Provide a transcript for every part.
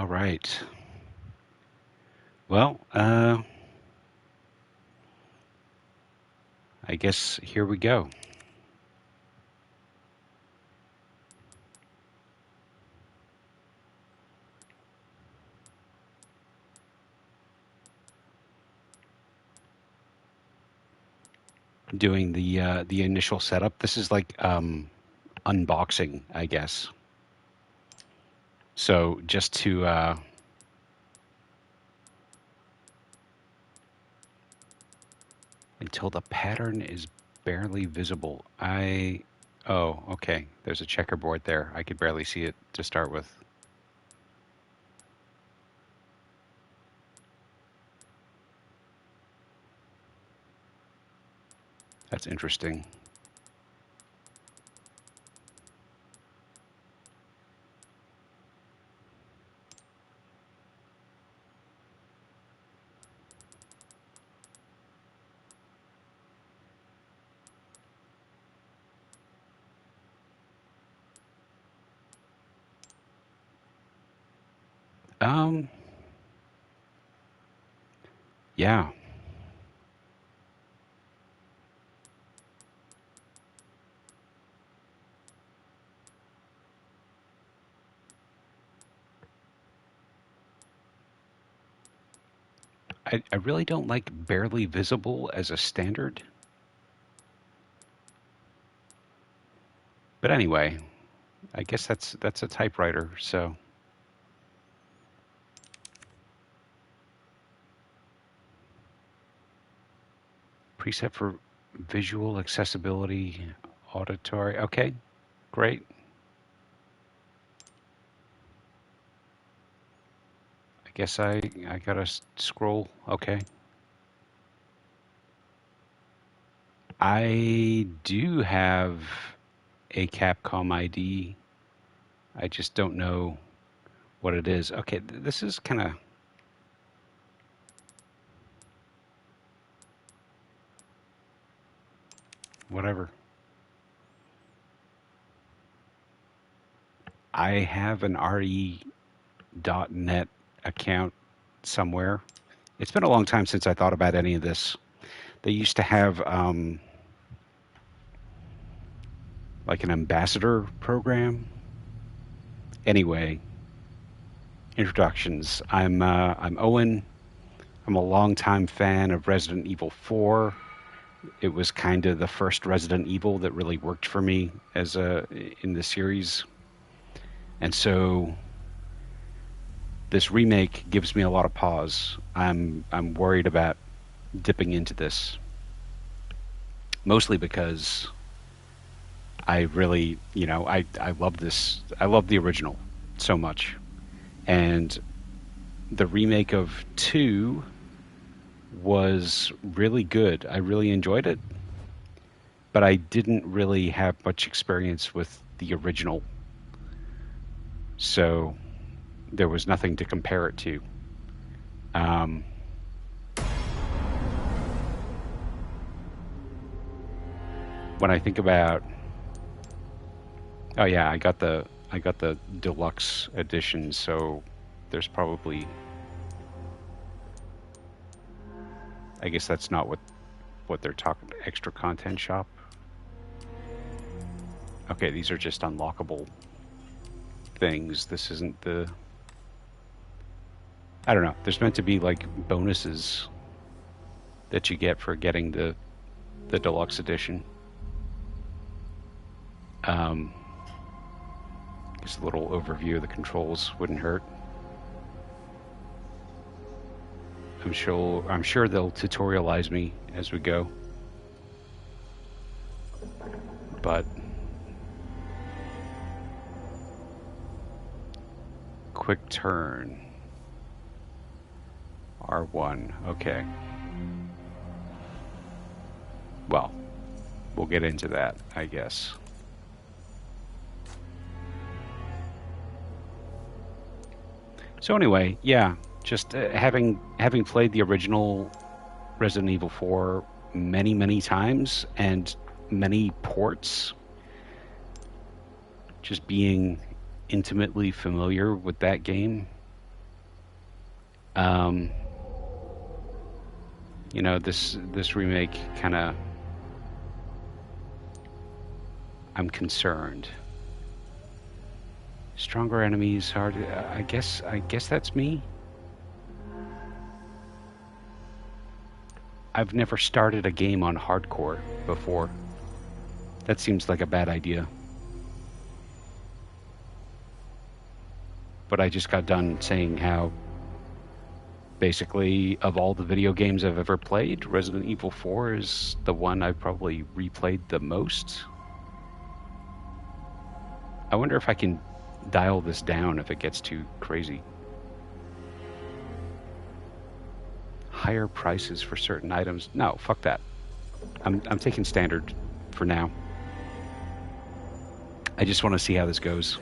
All right. Well, I guess here we go. Doing the initial setup. This is like unboxing, I guess. So just to until the pattern is barely visible. Oh, okay. There's a checkerboard there. I could barely see it to start with. That's interesting. Um, yeah. I really don't like barely visible as a standard. But anyway, I guess that's a typewriter, so preset for visual accessibility, auditory. Okay, great. I guess I gotta scroll. Okay. I do have a Capcom ID. I just don't know what it is. Okay, this is kind of whatever. I have an RE.net account somewhere. It's been a long time since I thought about any of this. They used to have like an ambassador program. Anyway, introductions. I'm Owen. I'm a longtime fan of Resident Evil 4. It was kind of the first Resident Evil that really worked for me as in the series. And so this remake gives me a lot of pause. I'm worried about dipping into this, mostly because I really, I love this. I love the original so much, and the remake of 2 was really good. I really enjoyed it, but I didn't really have much experience with the original, so there was nothing to compare it to. Um, when I think about, oh yeah, I got the deluxe edition, so there's probably, I guess that's not what they're talking, extra content shop. Okay, these are just unlockable things. This isn't I don't know. There's meant to be like bonuses that you get for getting the deluxe edition. Um, just a little overview of the controls wouldn't hurt. I'm sure they'll tutorialize me as we go. But quick turn. R1. Okay. Well, we'll get into that, I guess. So anyway, yeah, just having played the original Resident Evil 4 many times and many ports, just being intimately familiar with that game Um, you know, this remake kind of, I'm concerned. Stronger enemies, hard. I guess that's me. I've never started a game on hardcore before. That seems like a bad idea. But I just got done saying how basically of all the video games I've ever played, Resident Evil 4 is the one I've probably replayed the most. I wonder if I can dial this down if it gets too crazy. Higher prices for certain items. No, fuck that. I'm taking standard for now. I just want to see how this goes.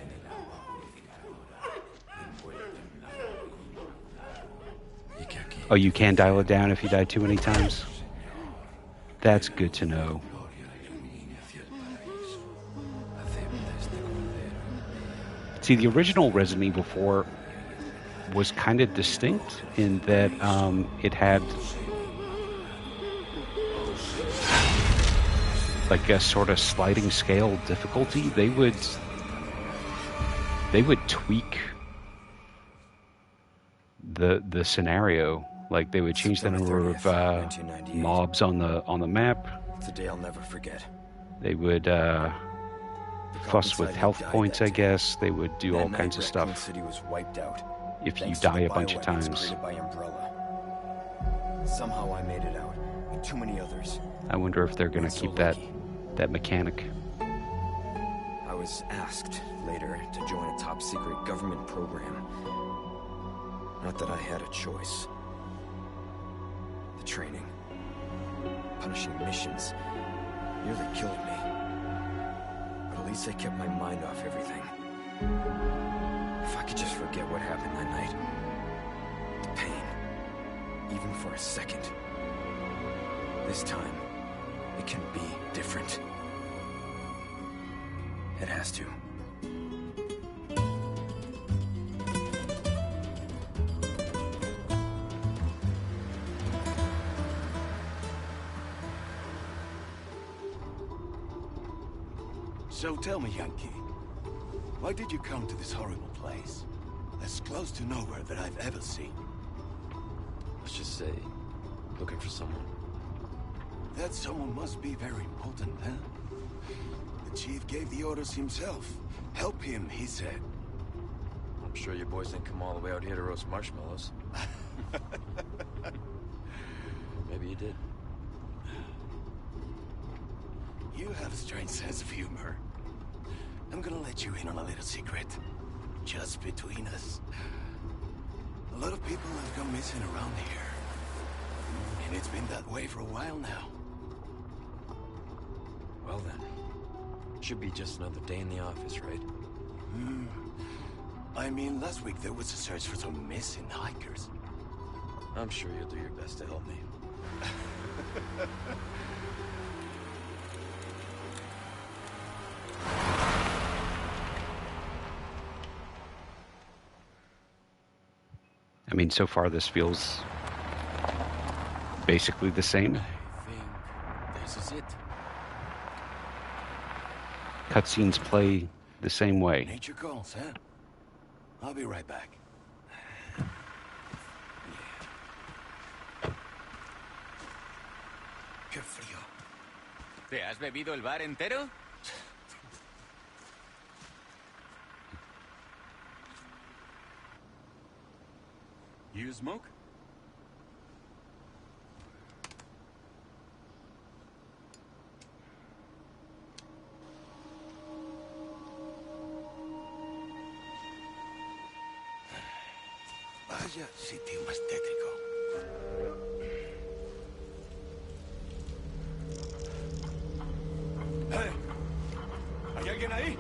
Oh, you can dial it down if you die too many times? That's good to know. See, the original Resident Evil 4 was kind of distinct in that it had like a sort of sliding scale difficulty. They would tweak the scenario. Like they would change the number of mobs on the map. It's a day I'll never forget. They would fuss with health points, I guess. They would do all kinds of stuff. City was wiped out. If you die a bunch of times. Somehow I made it out, with too many others. I wonder if they're gonna keep that mechanic. I was asked later to join a top secret government program. Not that I had a choice. The training, punishing missions, nearly killed me. But at least I kept my mind off everything. If I could just forget what happened that night. The pain. Even for a second. This time, it can be different. It has to. So tell me, Yankee, why did you come to this horrible place? As close to nowhere that I've ever seen. Let's just say, looking for someone. That someone must be very important, huh? The chief gave the orders himself. Help him, he said. I'm sure your boys didn't come all the way out here to roast marshmallows. Maybe you did. You have a strange sense of humor. I'm gonna let you in on a little secret. Just between us. A lot of people have gone missing around here. And it's been that way for a while now. Well then, should be just another day in the office, right? I mean, last week there was a search for some missing hikers. I'm sure you'll do your best to help me. I mean, so far this feels basically the same. I think this is it. Cutscenes play the same way. Nature calls, huh? I'll be right back. Qué frío. ¿Te has bebido el bar entero? You smoke? Vaya sitio más tétrico. ¡Hey! ¿Hay alguien ahí?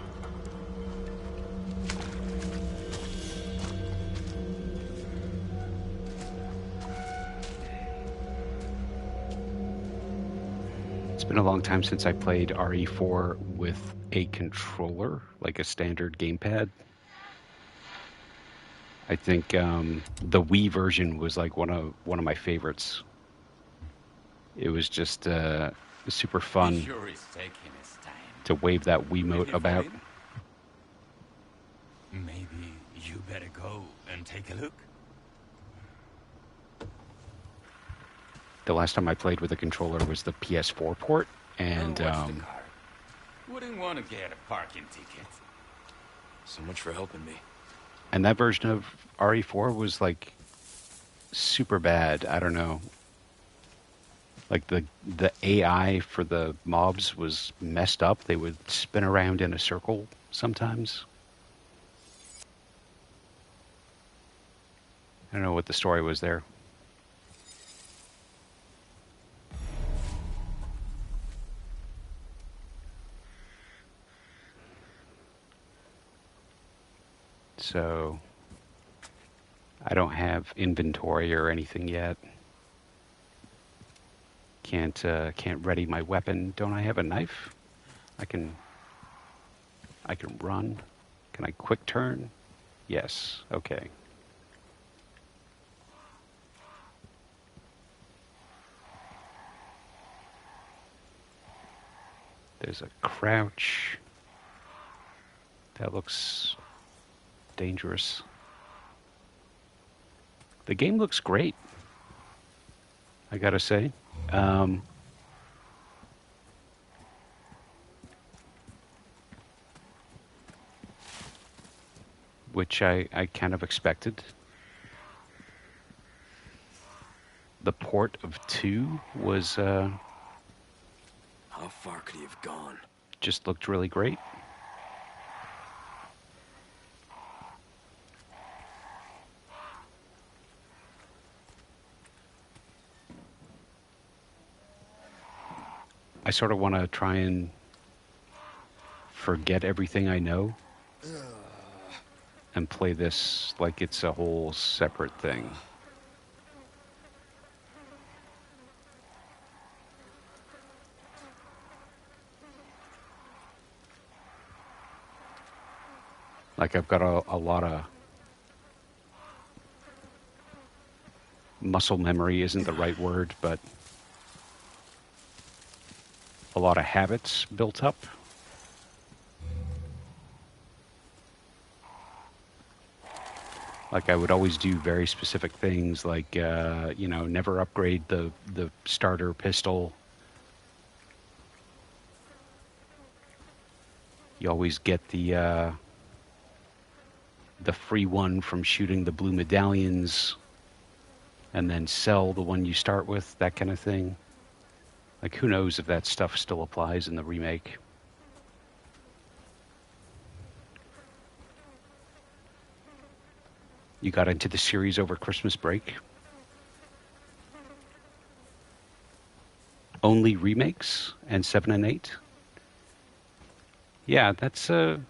It's been a long time since I played RE4 with a controller, like a standard gamepad. I think the Wii version was like one of my favorites. It was just super He fun sure is taking his time. to wave that Wiimote Ready for about. it? Maybe you better go and take a look. The last time I played with a controller was the PS4 port, and Watch the car. Wouldn't want to get a parking ticket. So much for helping me. that version of RE4 was like super bad. I don't know. Like the AI for the mobs was messed up. They would spin around in a circle sometimes. I don't know what the story was there. So I don't have inventory or anything yet. Can't ready my weapon. Don't I have a knife? I can run. Can I quick turn? Yes. Okay. There's a crouch. That looks dangerous. The game looks great, I gotta say. Which I kind of expected. The port of 2 was How far could he have gone? just looked really great. I sort of want to try and forget everything I know and play this like it's a whole separate thing. Like I've got a lot of muscle memory isn't the right word, but a lot of habits built up. Like I would always do very specific things, like never upgrade the starter pistol. You always get the free one from shooting the blue medallions, and then sell the one you start with. That kind of thing. Like who knows if that stuff still applies in the remake. You got into the series over Christmas break? Only remakes and 7 and 8? Yeah, that sounds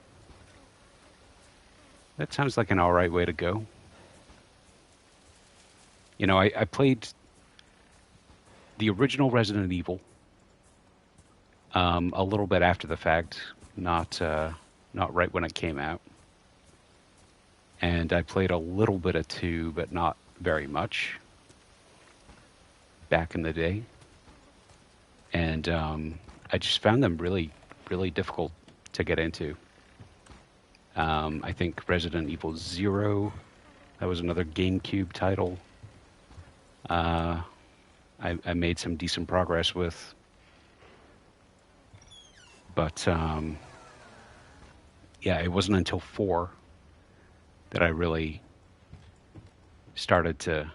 like an all right way to go. You know, I played the original Resident Evil a little bit after the fact, not right when it came out. And I played a little bit of 2, but not very much back in the day. And I just found them really, really difficult to get into. I think Resident Evil 0, that was another GameCube title. I made some decent progress with. But yeah, it wasn't until 4 that I really started to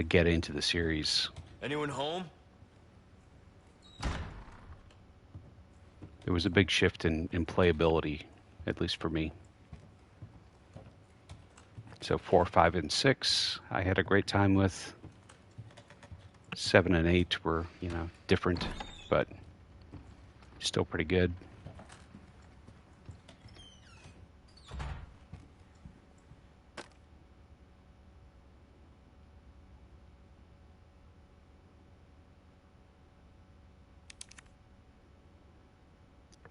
get into the series. Anyone home? There was a big shift in playability, at least for me. So 4, 5, and 6, I had a great time with. 7 and 8 were, different, but still pretty good.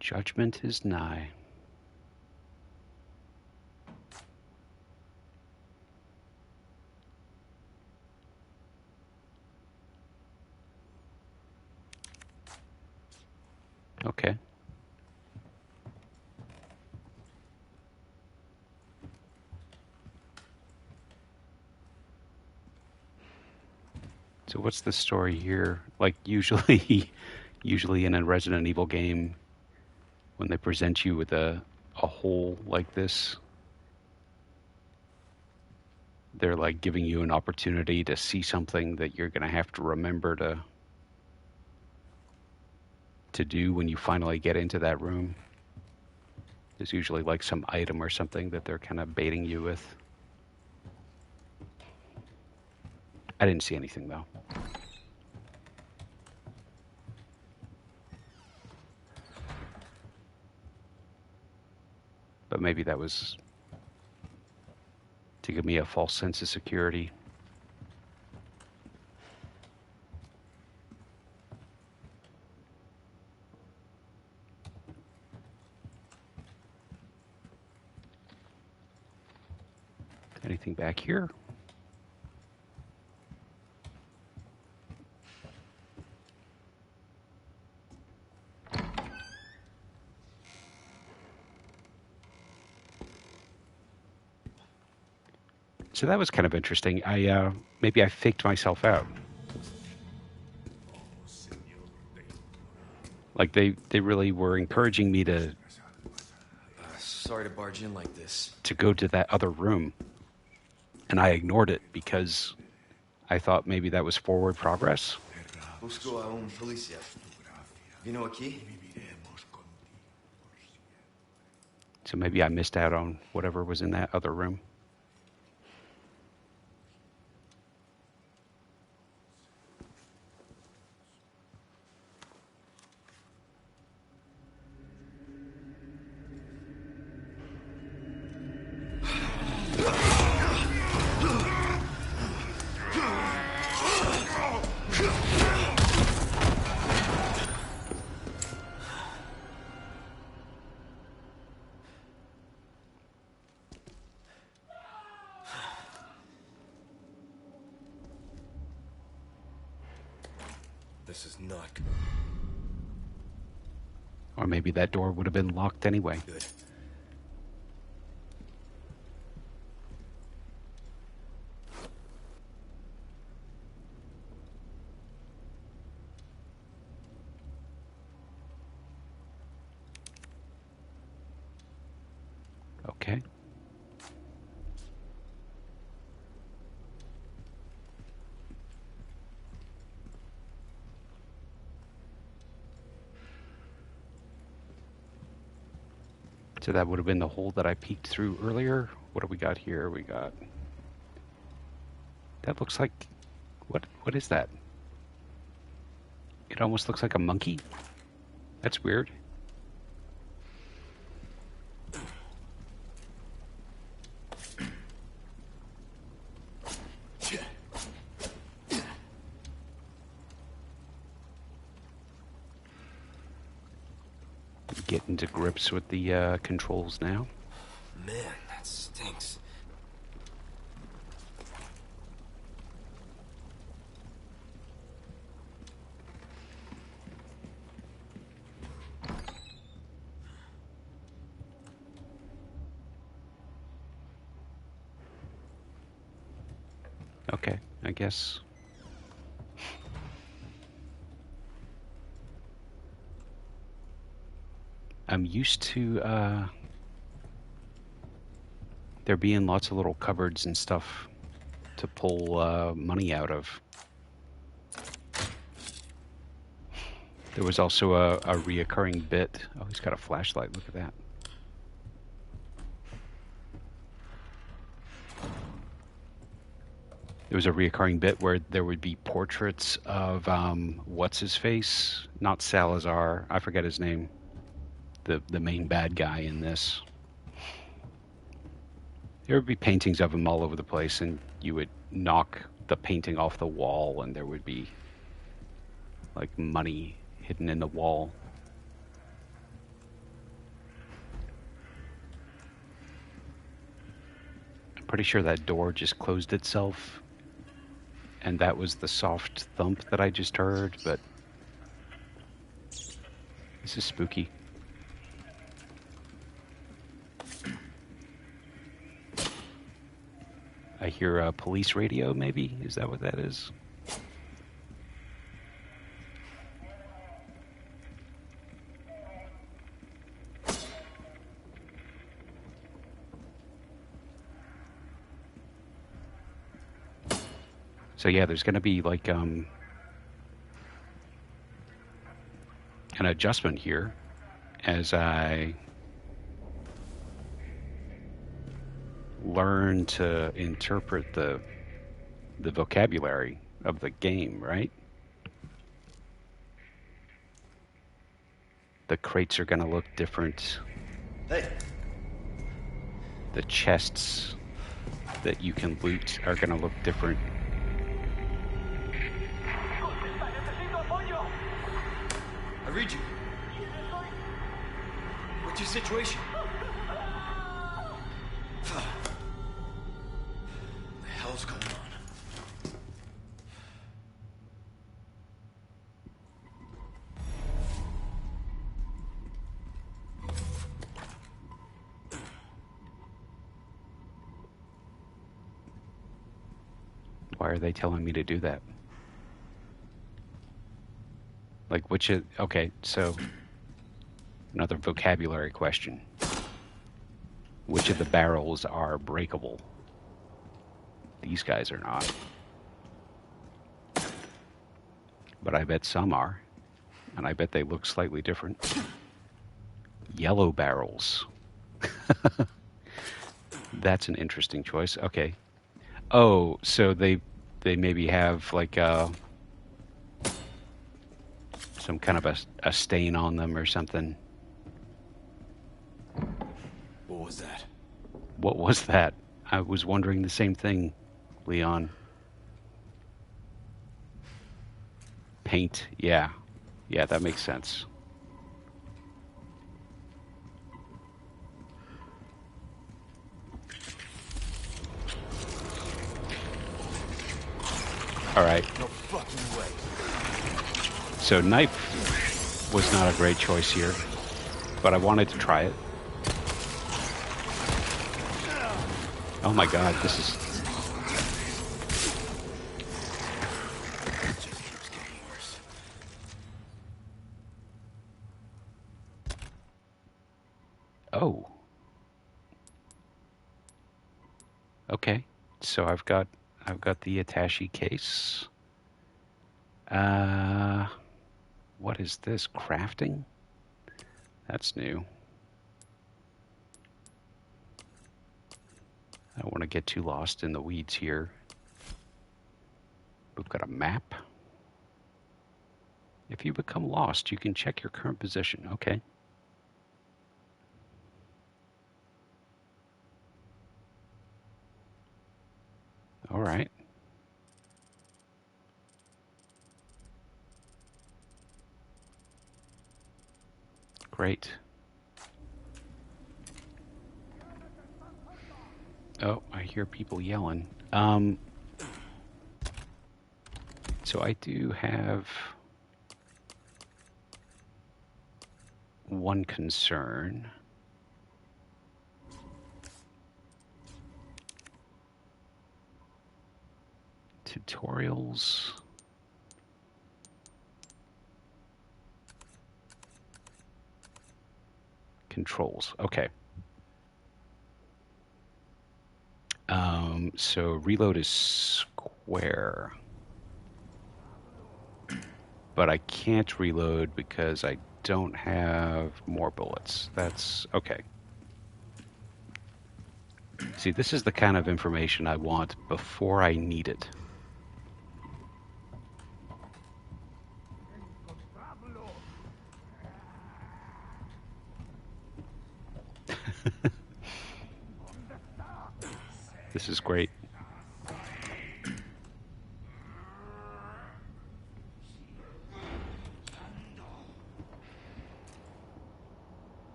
Judgment is nigh. Okay. So what's the story here? Like usually, usually in a Resident Evil game, when they present you with a hole like this, they're like giving you an opportunity to see something that you're going to have to remember to do when you finally get into that room. There's usually like some item or something that they're kind of baiting you with. I didn't see anything though. But maybe that was to give me a false sense of security. Anything back here? So that was kind of interesting. Maybe I faked myself out. Like they really were encouraging me Sorry to barge in like this. to go to that other room, and I ignored it because I thought maybe that was forward progress. Busco a un policía. Vino aquí? So maybe I missed out on whatever was in that other room. This is not Or maybe that door would have been locked anyway. good. Okay. So that would have been the hole that I peeked through earlier. What do we got here? We got... That looks like... What is that? It almost looks like a monkey. That's weird. Getting to grips with the controls now. Man, that stinks. Okay, I guess. I'm used to there being lots of little cupboards and stuff to pull money out of. There was also a reoccurring bit. Oh, he's got a flashlight. Look at that. There was a reoccurring bit where there would be portraits of what's his face? Not Salazar. I forget his name. The main bad guy in this. There would be paintings of him all over the place, and you would knock the painting off the wall, and there would be like money hidden in the wall. I'm pretty sure that door just closed itself, and that was the soft thump that I just heard, but This is spooky. I hear a police radio, maybe? Is that what that is? So yeah, there's going to be like an adjustment here as I learn to interpret the vocabulary of the game, right? The crates are going to look different. Hey, The chests that you can loot are going to look different. I read you. What's your situation? What the hell's going on? Why are they telling me to do that? Like, which is, okay, so another vocabulary question. Which of the barrels are breakable? These guys are not. But I bet some are. And I bet they look slightly different. Yellow barrels. That's an interesting choice. Okay. Oh, so they maybe have like some kind of a stain on them or something. What was that? What was that? I was wondering the same thing, Leon. Paint, yeah. Yeah, that makes sense. All right. No fucking way. So knife was not a great choice here, but I wanted to try it. Oh my god, this is... it just keeps getting worse. Oh. Okay. So I've got the attaché case. What is this? Crafting? That's new. I don't want to get too lost in the weeds here. We've got a map. If you become lost, you can check your current position. Okay. All right. Great. Oh, I hear people yelling. So I do have one concern. Tutorials. Controls. Okay. So reload is square. But I can't reload because I don't have more bullets. That's okay. See, this is the kind of information I want before I need it. This is great.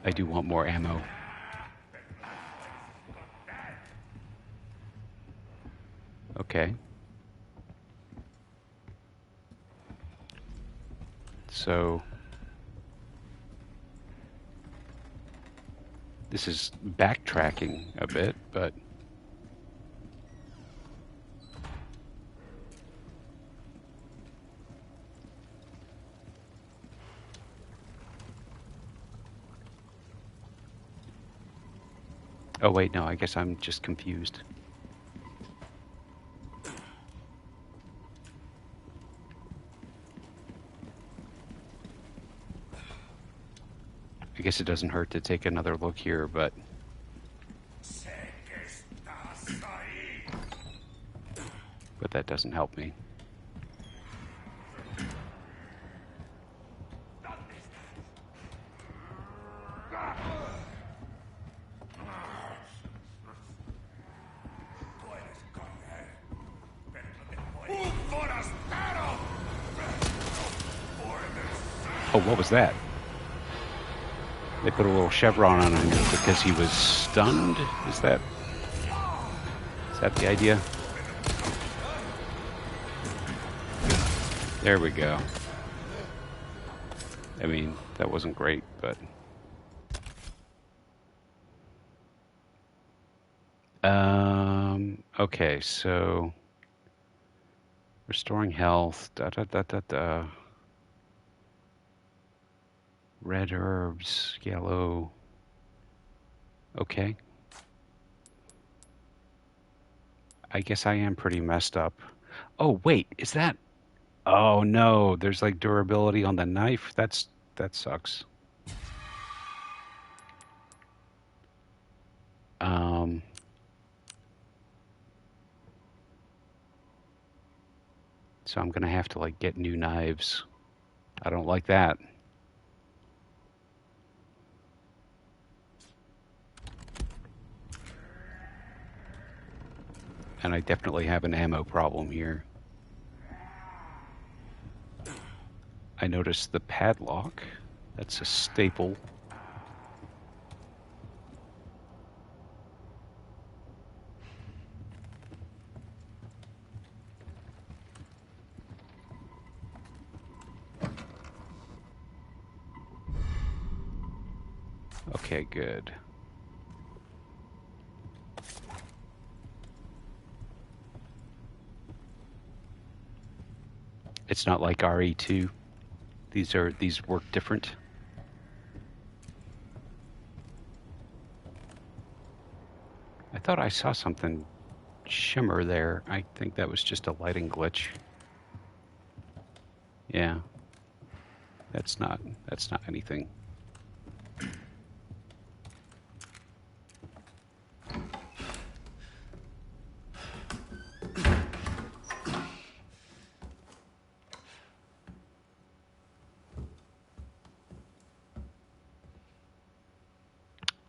I do want more ammo. Okay. So this is backtracking a bit, but oh wait, no, I guess I'm just confused. I guess it doesn't hurt to take another look here, but that doesn't help me. Oh, what was that? They put a little chevron on him because he was stunned? Is that the idea? There we go. I mean, that wasn't great, but... okay, so... Restoring health, da-da-da-da-da. Red herbs, yellow. Okay. I guess I am pretty messed up. Oh, wait, is that... Oh, no, there's like durability on the knife. That sucks. So I'm going to have to like get new knives. I don't like that. And I definitely have an ammo problem here. I noticed the padlock. That's a staple. Okay, good. It's not like RE2. These work different. I thought I saw something shimmer there. I think that was just a lighting glitch. Yeah. That's not anything.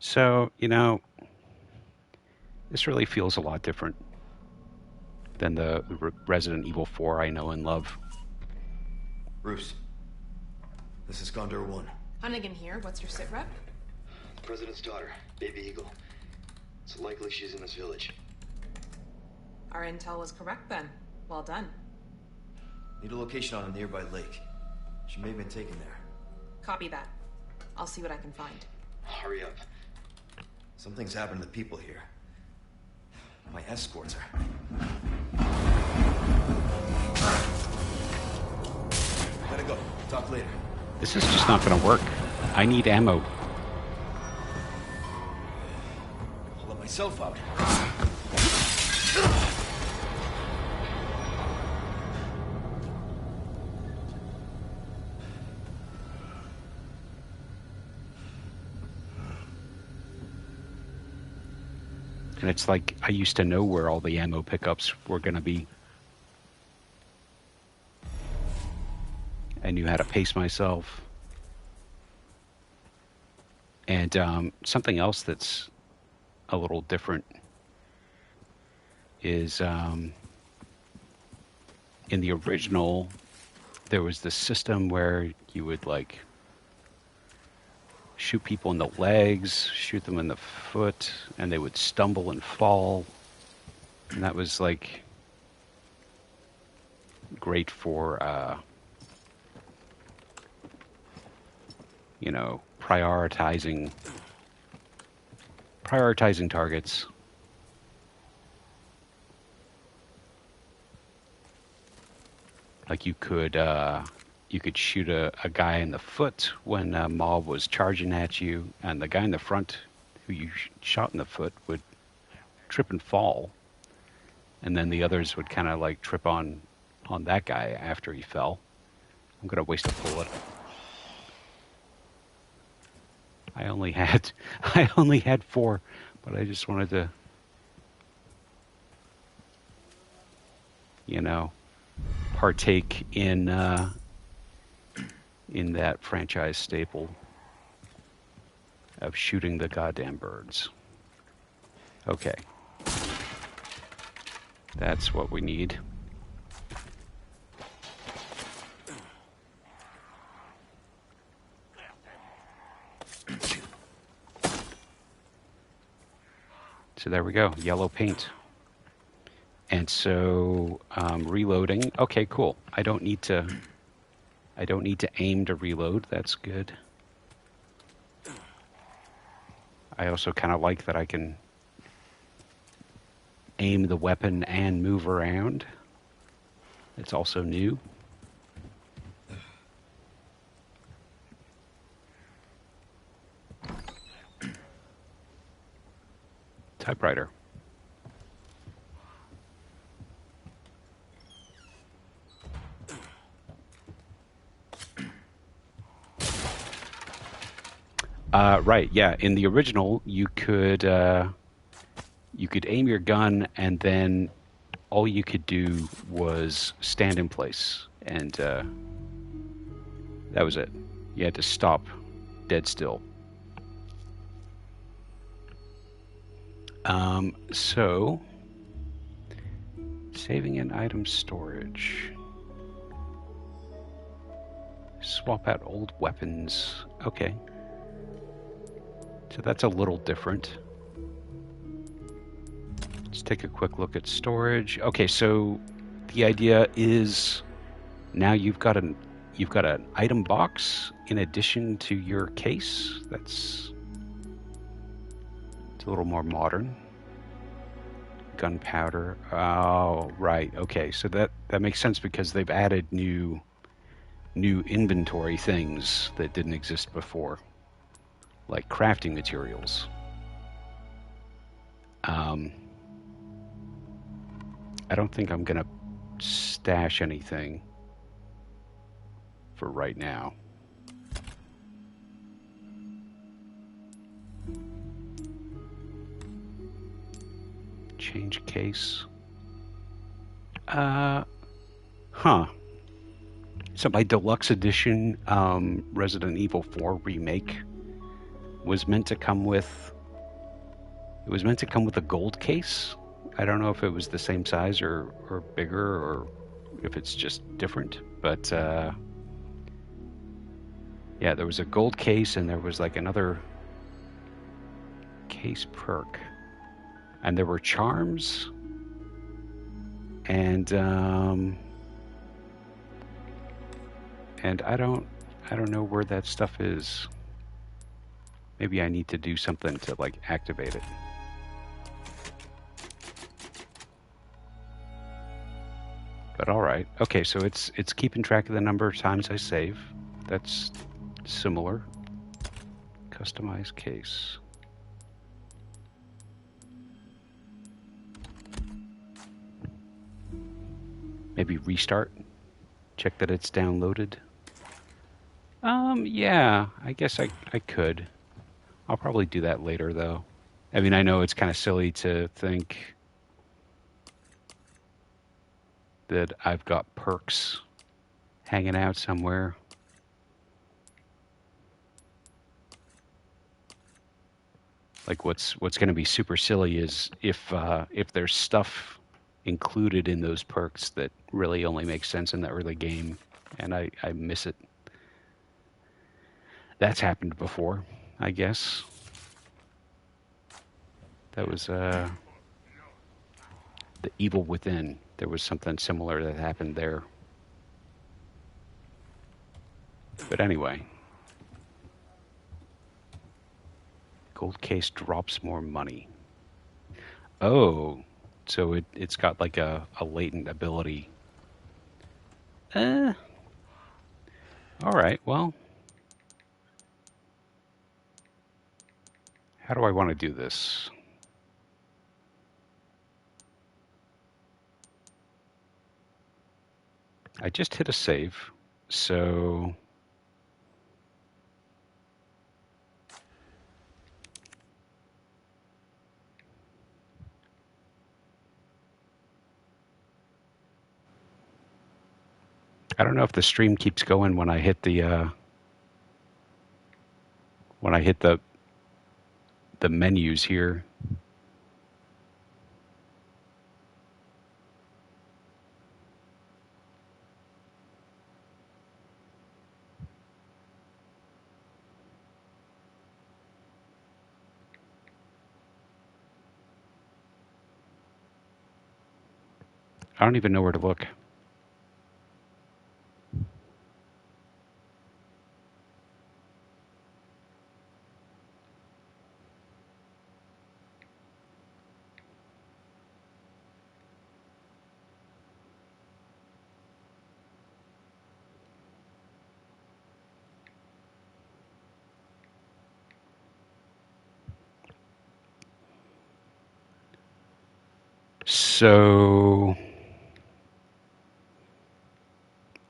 So, you know, this really feels a lot different than the Resident Evil 4 I know and love. Bruce, this is Condor 1. Hunnigan here. What's your sit rep? President's daughter, Baby Eagle. It's likely she's in this village. Our intel was correct then. Well done. Need a location on a nearby lake. She may have been taken there. Copy that. I'll see what I can find. Hurry up. Something's happened to the people here. My escorts are... Gotta go. Talk later. This is just not going to work. I need ammo. I'll let myself out. And it's like I used to know where all the ammo pickups were going to be. I knew how to pace myself. And something else that's a little different is in the original, there was this system where you would like shoot people in the legs, shoot them in the foot, and they would stumble and fall. And that was like great for you know, prioritizing targets. Like you could shoot a guy in the foot when a mob was charging at you, and the guy in the front who you shot in the foot would trip and fall, and then the others would kind of like trip on that guy after he fell. I'm gonna waste a bullet. I only had 4, but I just wanted to, you know, partake in that franchise staple of shooting the goddamn birds. Okay. That's what we need. So there we go, yellow paint. And so reloading. Okay, cool. I don't need to aim to reload. That's good. I also kind of like that I can aim the weapon and move around. It's also new. Typewriter. Right, yeah. In the original, you could aim your gun, and then all you could do was stand in place, and that was it. You had to stop dead still. So, saving in item storage. Swap out old weapons. Okay. So that's a little different. Let's take a quick look at storage. Okay, so the idea is now you've got an item box in addition to your case. It's a little more modern. Gunpowder. Oh, right. Okay, so that makes sense because they've added new inventory things that didn't exist before, like crafting materials. I don't think I'm gonna stash anything for right now. Change case. Huh. So my deluxe edition Resident Evil 4 remake was meant to come with a gold case. I don't know if it was the same size or bigger, or if it's just different, but yeah, there was a gold case and there was like another case perk, and there were charms, and I don't know where that stuff is. Maybe I need to do something to like activate it. But all right. Okay, so it's keeping track of the number of times I save. That's similar. Customize case. Maybe restart. Check that it's downloaded. Yeah, I guess I could. I'll probably do that later, though. I mean, I know it's kind of silly to think that I've got perks hanging out somewhere. Like what's going to be super silly is if there's stuff included in those perks that really only makes sense in the early game, and I miss it. That's happened before, I guess. That was The Evil Within. There was something similar that happened there. But anyway. Gold case drops more money. Oh, so it's got like a latent ability. All right, well, how do I want to do this? I just hit a save, so I don't know if the stream keeps going when I hit the menus here. I don't even know where to look. So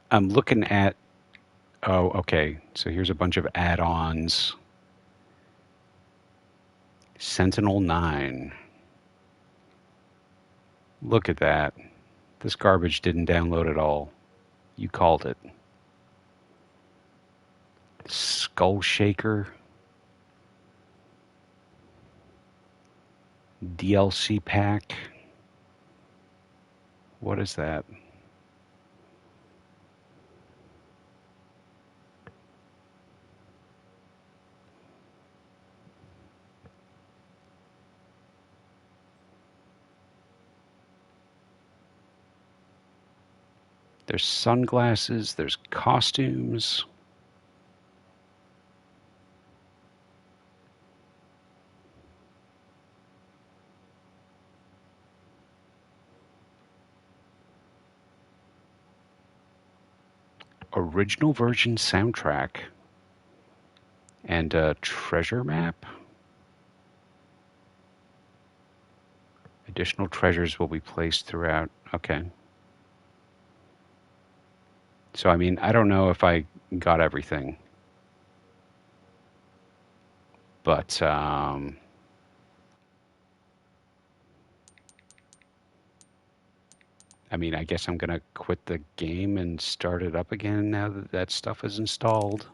I'm looking at, oh, okay. So here's a bunch of add-ons. Sentinel 9. Look at that. This garbage didn't download at all. You called it. Skull Shaker. DLC pack. What is that? There's sunglasses, there's costumes. Original version soundtrack. And a treasure map. Additional treasures will be placed throughout. Okay. So, I mean, I don't know if I got everything. But, I mean, I guess I'm going to quit the game and start it up again now that that stuff is installed.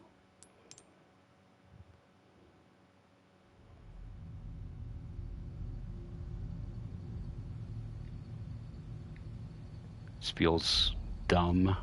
This feels dumb.